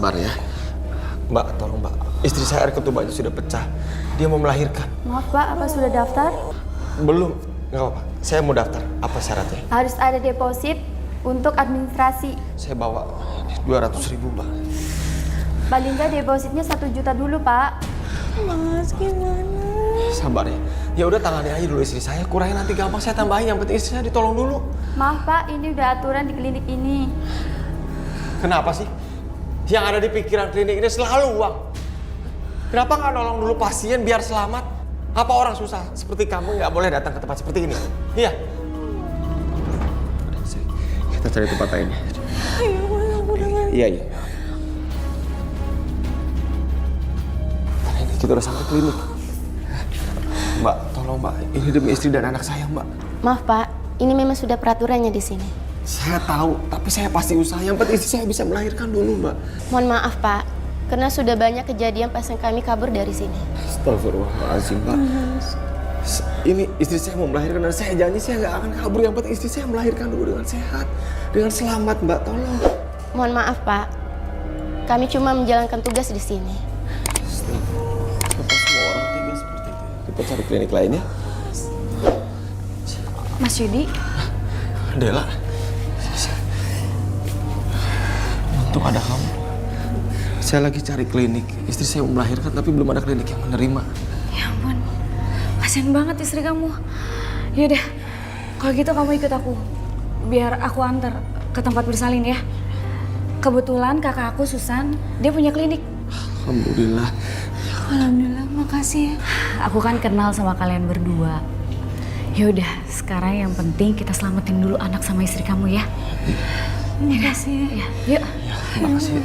sabar ya. Mbak, tolong Mbak. Istri saya air ketubanya sudah pecah. Dia mau melahirkan. Maaf Pak, apa sudah daftar? Belum. Nggak apa-apa. Saya mau daftar. Apa syaratnya? Harus ada deposit untuk administrasi. Saya bawa 200.000 Mbak. Paling nggak depositnya 1 juta dulu Pak. Mas, gimana? Sabar ya. Ya udah tangani aja dulu istri saya. Kurangin nanti gampang saya tambahin. Yang penting istri saya ditolong dulu. Maaf Pak, ini udah aturan di klinik ini. Kenapa sih? Yang ada di pikiran klinik ini selalu uang. Kenapa nggak nolong dulu pasien biar selamat? Apa orang susah seperti kamu nggak boleh datang ke tempat seperti ini? Iya. Kita cari tempat lainnya. Ayo, Mas, aku udah nggak. Iya. Ini kita udah sampai klinik. Mbak, tolong Mbak. Ini demi istri dan anak saya, Mbak. Maaf Pak, ini memang sudah peraturannya di sini. Saya tahu, tapi saya pasti usaha. Yang penting istri saya bisa melahirkan dulu, Mbak. Mohon maaf Pak, karena sudah banyak kejadian pasien kami kabur dari sini. Astagfirullahaladzim, Mbak. Ini istri saya mau melahirkan dan saya janji saya nggak akan kabur. Yang penting istri saya melahirkan dulu dengan sehat, dengan selamat, Mbak. Tolong. Mohon maaf Pak, kami cuma menjalankan tugas di sini. Kenapa semua orang tega seperti itu? Kita cari klinik lainnya. Mas Yudi, Dela. Untung ada kamu. Saya lagi cari klinik. Istri saya mau melahirkan tapi belum ada klinik yang menerima. ya ampun, kasian banget istri kamu. Yaudah, kalau gitu kamu ikut aku. Biar aku antar ke tempat bersalin ya. Kebetulan kakak aku Susan, dia punya klinik. Alhamdulillah. Alhamdulillah, makasih ya. Aku kan kenal sama kalian berdua. Yaudah, sekarang yang penting kita selamatin dulu anak sama istri kamu ya. Makasih ya. Yuk. Ya, makasih.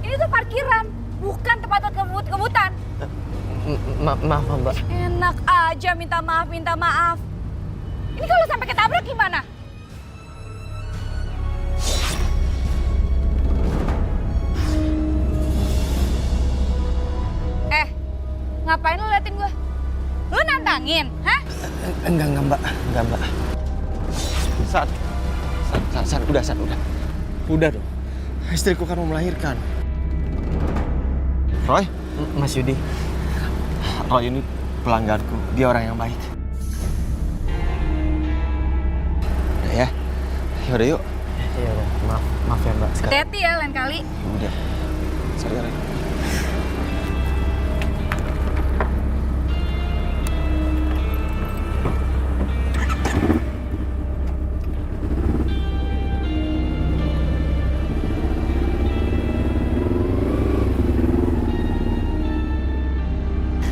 Ini tuh parkiran, bukan tempat kebut-kebutan. Maaf, Mbak. Enak aja minta maaf. Ini kalau sampai ketabrak gimana? Ngapain lu liatin gue? Lu nantangin, hah? Enggak, Mbak. Enggak, Mbak. San, udah. Udah dong. Istriku kan mau melahirkan. Roy? Mas Yudi. Roy ini pelangganku. Dia orang yang baik. Udah ya. Yaudah yuk. Iya udah. Maaf ya Mbak. Hati-hati ya lain kali. Udah. Sekarang.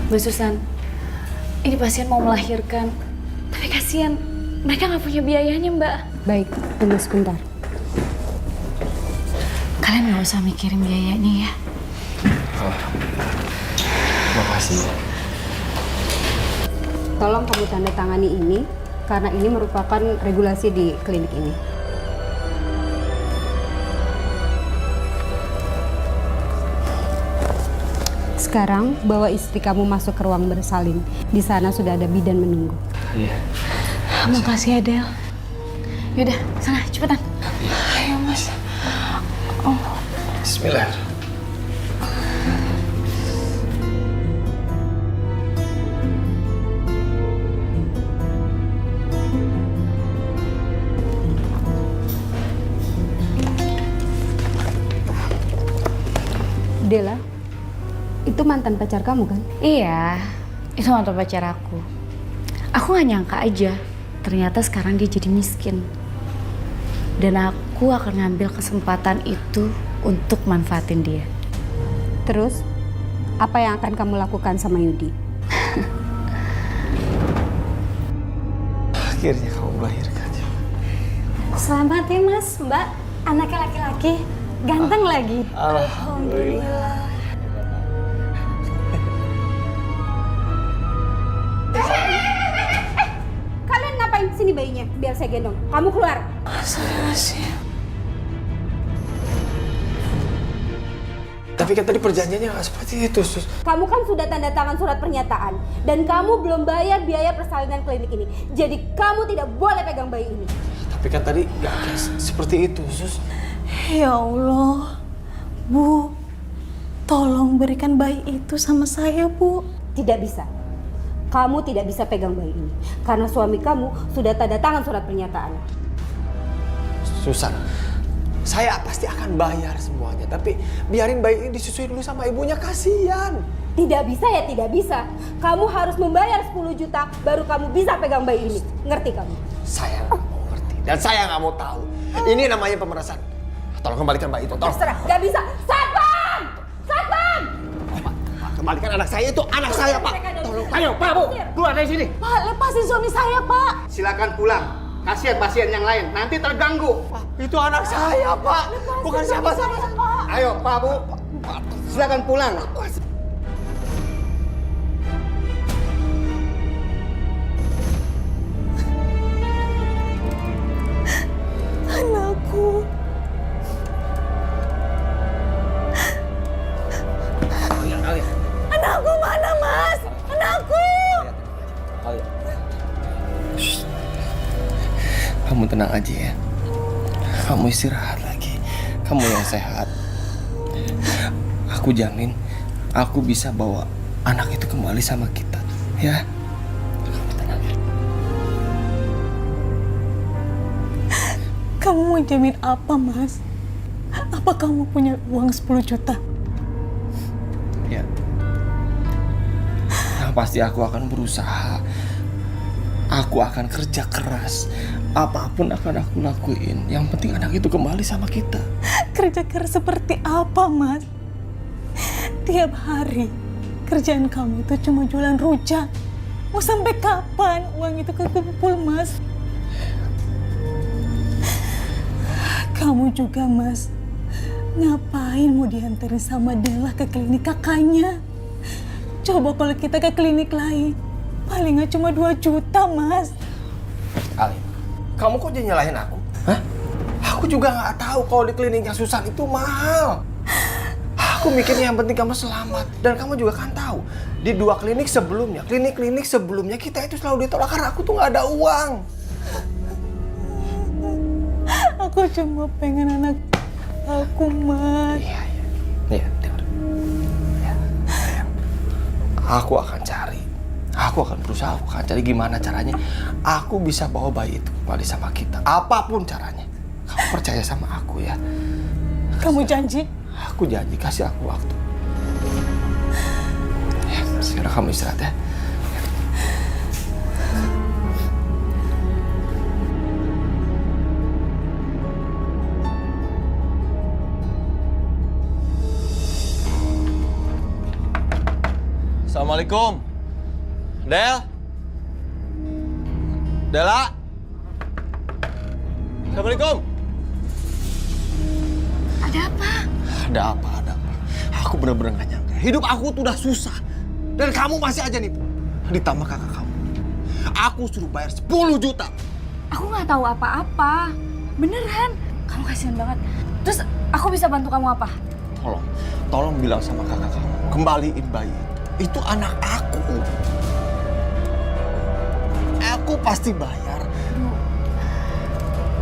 Bu Susan, ini pasien mau melahirkan. Tapi kasihan, mereka nggak punya biayanya, Mbak. Baik, tunggu sebentar. Kalian nggak usah mikirin biayanya ya. Oh, makasih. Tolong kamu tanda tangani ini, karena ini merupakan regulasi di klinik ini. Sekarang bawa istri kamu masuk ke ruang bersalin. Di sana sudah ada bidan menunggu. Iya. Makasih ya, Del. Yaudah, sana cepetan. Ayo, Mas. Oh. Bismillah. Dela, itu mantan pacar kamu kan? Iya, itu mantan pacar aku. Aku gak nyangka aja, ternyata sekarang dia jadi miskin. Dan aku akan ngambil kesempatan itu untuk manfaatin dia. Terus, apa yang akan kamu lakukan sama Yudi? Akhirnya kamu melahirkan. Selamat ya Mas, Mbak. Anaknya laki-laki, ganteng lagi. Alhamdulillah. Kalian ngapain sini bayinya? Biar saya gendong. Kamu keluar. Masa sih? Tapi kan tadi perjanjiannya nggak seperti itu, Sus. Kamu kan sudah tanda tangan surat pernyataan dan kamu belum bayar biaya persalinan klinik ini. Jadi kamu tidak boleh pegang bayi ini. Tapi kan tadi nggak seperti itu, Sus. Ya Allah, Bu, tolong berikan bayi itu sama saya, Bu. Tidak bisa. Kamu tidak bisa pegang bayi ini karena suami kamu sudah tanda tangan surat pernyataan. Susan, saya pasti akan bayar semuanya. Tapi biarin bayi ini disusui dulu sama ibunya, kasihan. Tidak bisa ya tidak bisa. Kamu harus membayar 10 juta baru kamu bisa pegang bayi ini. Ngerti kamu? Saya nggak mau ngerti dan saya nggak mau tahu. Ini namanya pemerasan. Tolong kembalikan bayi itu, tolong. Terserah, nggak bisa. Satpam! Satpam! Pak, kembalikan anak saya itu, anak saya, Pak. Tolong, ayo, Pak, Bu, keluar dari sini. Pak, lepasin suami saya, Pak. Silakan pulang. Kasihan pasien yang lain, nanti terganggu. Pak, itu anak saya, Pak. Bukan siapa-siapa. Ayo, Pak, Bu. Silakan pulang. Anakku. Anakku mana, Mas? Anakku. Kamu tenang aja ya. Kamu istirahat lagi. Kamu yang sehat. Aku jamin, aku bisa bawa anak itu kembali sama kita. Ya? Kamu tenang. Kamu mau jamin apa, Mas? Apa kamu punya uang 10 juta? Ya. Nah, pasti aku akan berusaha. Aku akan kerja keras. Apapun akan aku lakuin. Yang penting anak itu kembali sama kita. Kerja keras seperti apa, Mas? Tiap hari kerjaan kamu itu cuma jualan rujak. Mau sampai kapan uang itu kekumpul, Mas? Kamu juga, Mas. Ngapain mau diantarin sama Della ke klinik kakaknya? Coba kalau kita ke klinik lain, paling nggak cuma 2 juta, Mas. Ali, kamu kok jadi nyalahin aku? Hah? Aku juga nggak tahu kalau di kliniknya Susan itu mahal. Aku mikirnya yang penting kamu selamat. Dan kamu juga kan tahu, di 2 klinik sebelumnya, klinik-klinik sebelumnya kita itu selalu ditolak karena aku tuh nggak ada uang. Aku cuma pengen anak aku, Mas. Iya, dengar. Ya. Aku akan cari. Aku akan berusaha, aku akan cari gimana caranya aku bisa bawa bayi itu kembali sama kita. Apapun caranya. Kamu percaya sama aku ya. Kamu janji? Aku janji, kasih aku waktu. Ya, sekarang kamu istirahat ya. Assalamualaikum. Del? Dela? Assalamualaikum. Ada apa? Ada apa? Aku bener-bener gak nyangka. Hidup aku tuh udah susah. Dan kamu masih aja nipu. Ditambah kakak kamu. Aku suruh bayar 10 juta. Aku nggak tahu apa-apa. Beneran. Kamu kasihan banget. Terus aku bisa bantu kamu apa? Tolong bilang sama kakak kamu. Kembaliin bayi itu anak aku. Aku pasti bayar.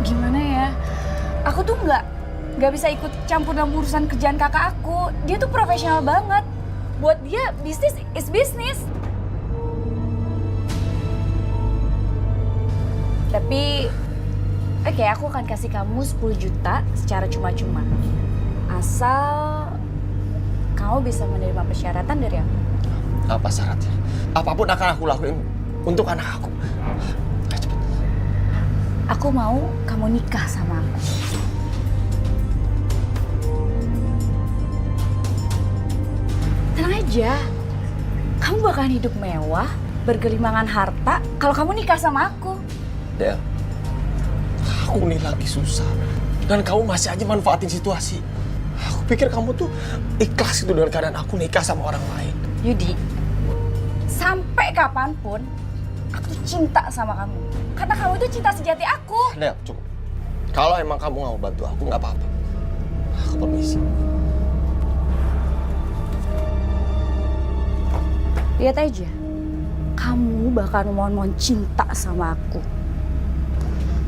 Gimana ya? Aku tuh nggak bisa ikut campur dalam urusan kerjaan kakak aku. Dia tuh profesional banget. Buat dia bisnis is bisnis. Tapi oke, aku akan kasih kamu 10 juta secara cuma-cuma. Asal kamu bisa menerima persyaratan dari aku. Apa syaratnya? Apapun akan aku lakuin untuk anak aku. Ayo cepet. Aku mau kamu nikah sama aku. Tenang aja. Kamu bakalan hidup mewah, bergelimangan harta kalau kamu nikah sama aku. Del, aku nih lagi susah. Dan kamu masih aja manfaatin situasi. Aku pikir kamu tuh ikhlas itu dengan keadaan aku nikah sama orang lain. Yudi, sampai kapanpun aku tuh cinta sama kamu. Karena kamu itu cinta sejati aku. Del, cukup. Kalau emang kamu nggak mau bantu aku, nggak apa-apa. Aku permisi. Lihat aja, kamu bakal mohon-mohon cinta sama aku.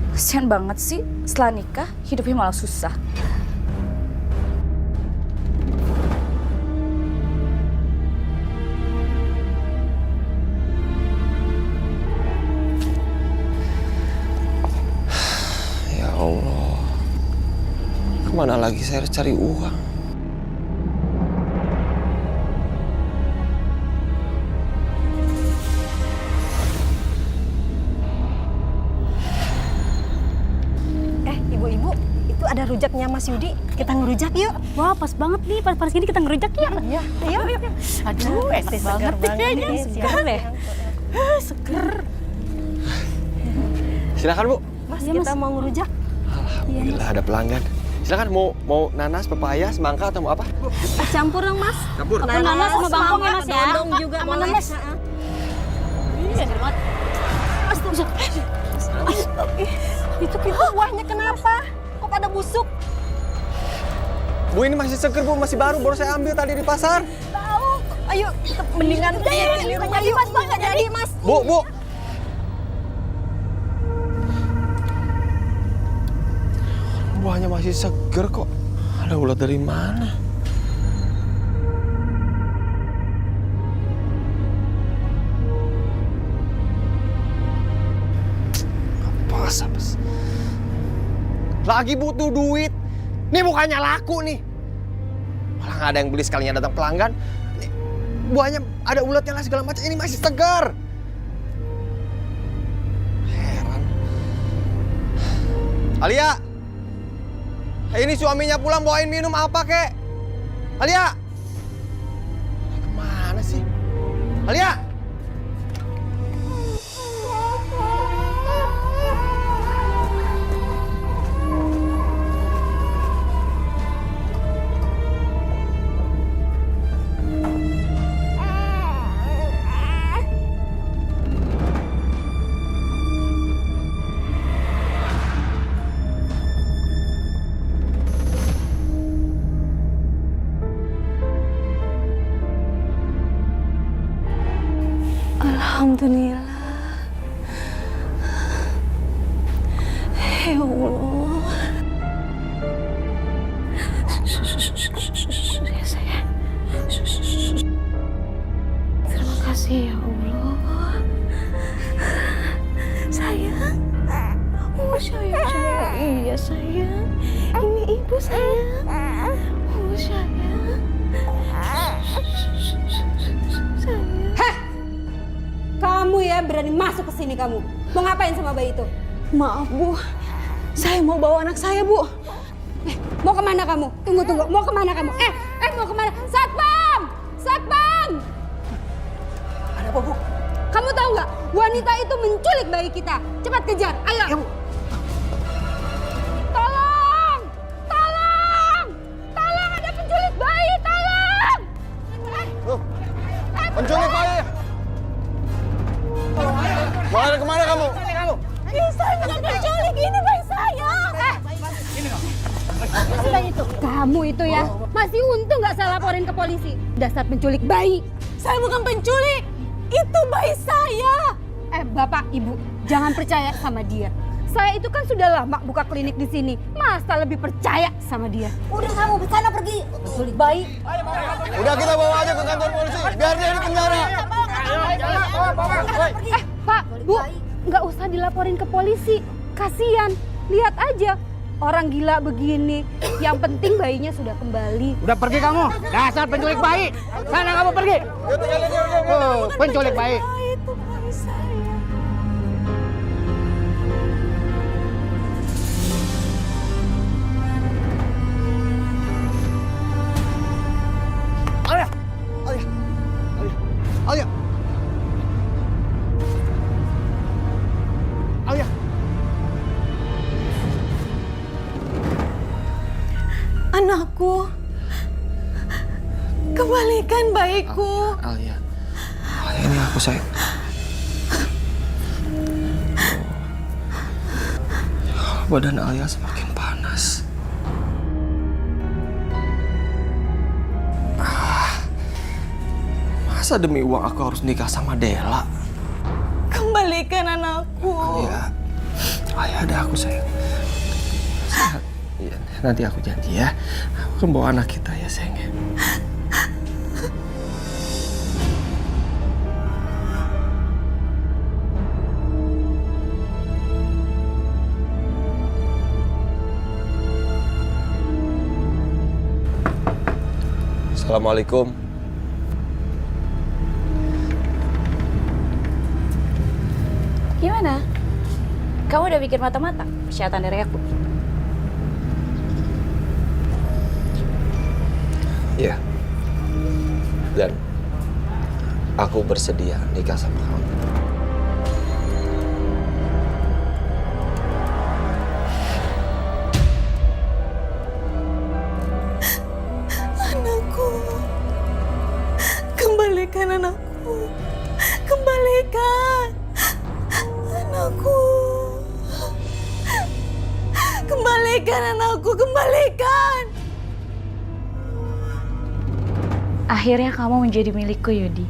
Kasian banget sih, setelah nikah hidupnya malah susah. Ya Allah, kemana lagi saya harus cari uang? Ibu-ibu, itu ada rujaknya Mas Yudi. Kita ngerujak yuk. Wah, pas banget nih. Pas gini kita ngerujak ya. Iya, ayo. Aduh, enak banget kayaknya. Seger deh. Seger. Silakan Bu. Mas, kita mau ngerujak. Alhamdulillah ada pelanggan. Silakan mau nanas, pepaya, semangka atau mau apa? Campur dong, Mas. Campur. Nanas sama bangkong ya, Mas ya. Dodong juga Sama boleh. nanas. Ini seger banget. Itu kuahnya kenapa? Kok pada busuk? Bu, ini masih seger Bu, masih baru saya ambil tadi di pasar. Tahu. Ayo, kita mendingan di rumah yuk. Mas, nggak jadi, Mas. Bu. Buahnya masih seger kok. Ada ulat dari mana? Apa? Lagi butuh duit. Ini bukannya laku nih. Malah nggak ada yang beli sekalinya datang pelanggan. Nih, buahnya ada ulatnya lah segala macam. Ini masih segar. Heran. Alia. Ini suaminya pulang bawain minum apa, kek? Alia. Kemana sih? Alia. Alhamdulillah. Ya Allah. Ya sayang. Terima kasih ya Allah. Sayang. Oh sayang. Iya sayang. Ini ibu sayang. Oh sayang. Sayang. Kamu ya berani masuk ke sini kamu. Mau ngapain sama bayi itu? Maaf Bu, saya mau bawa anak saya Bu. Mau kemana kamu? Tunggu. Mau kemana kamu? Mau kemana? Satpam! Satpam! Ada apa, Bu? Kamu tahu nggak? Wanita itu menculik bayi kita. Cepat kejar. Ayo. Ya, Bu. Tolong! Tolong! Tolong, ada penculik bayi. Tolong! Penculik bayi. Kemana kamu? Saya bukan penculik, ini bayi saya. Kamu itu ya, masih untung nggak saya laporin ke polisi. Dasar penculik bayi. Saya bukan penculik, itu bayi saya. Bapak, Ibu, jangan percaya sama dia. Saya itu kan sudah lama buka klinik di sini. Masa lebih percaya sama dia? Udah kamu sana pergi. Penculik bayi. Udah kita bawa aja ke kantor polisi. Biar dia di penjara. Pak, Bu, nggak usah dilaporin ke polisi. Kasian, lihat aja. Orang gila begini. Yang penting bayinya sudah kembali. Udah pergi kamu. Dasar penculik bayi. Sana kamu pergi. Penculik bayi. Itu bayi saya. Alia. Anakku, kembalikan bayiku. Alia, ini aku sayang. Badan Alia semakin panas. Masa Masa demi uang aku harus nikah sama Dela? Kembalikan anakku. Ya, ayah ada aku sayang. Iya, nanti aku janji ya. Aku akan bawa anak kita ya sayang. Assalamualaikum. Gimana? Kamu udah bikin mata-mata persyaratan dari aku? Iya. Dan aku bersedia nikah sama kamu. Anakku. Kembalikan anakku. Kembalikan. Anakku. Kembalikan anakku, kembalikan. Akhirnya kamu menjadi milikku, Yudi.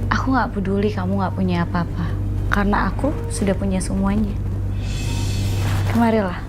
Aku gak peduli kamu gak punya apa-apa. Karena aku sudah punya semuanya. Kemarilah.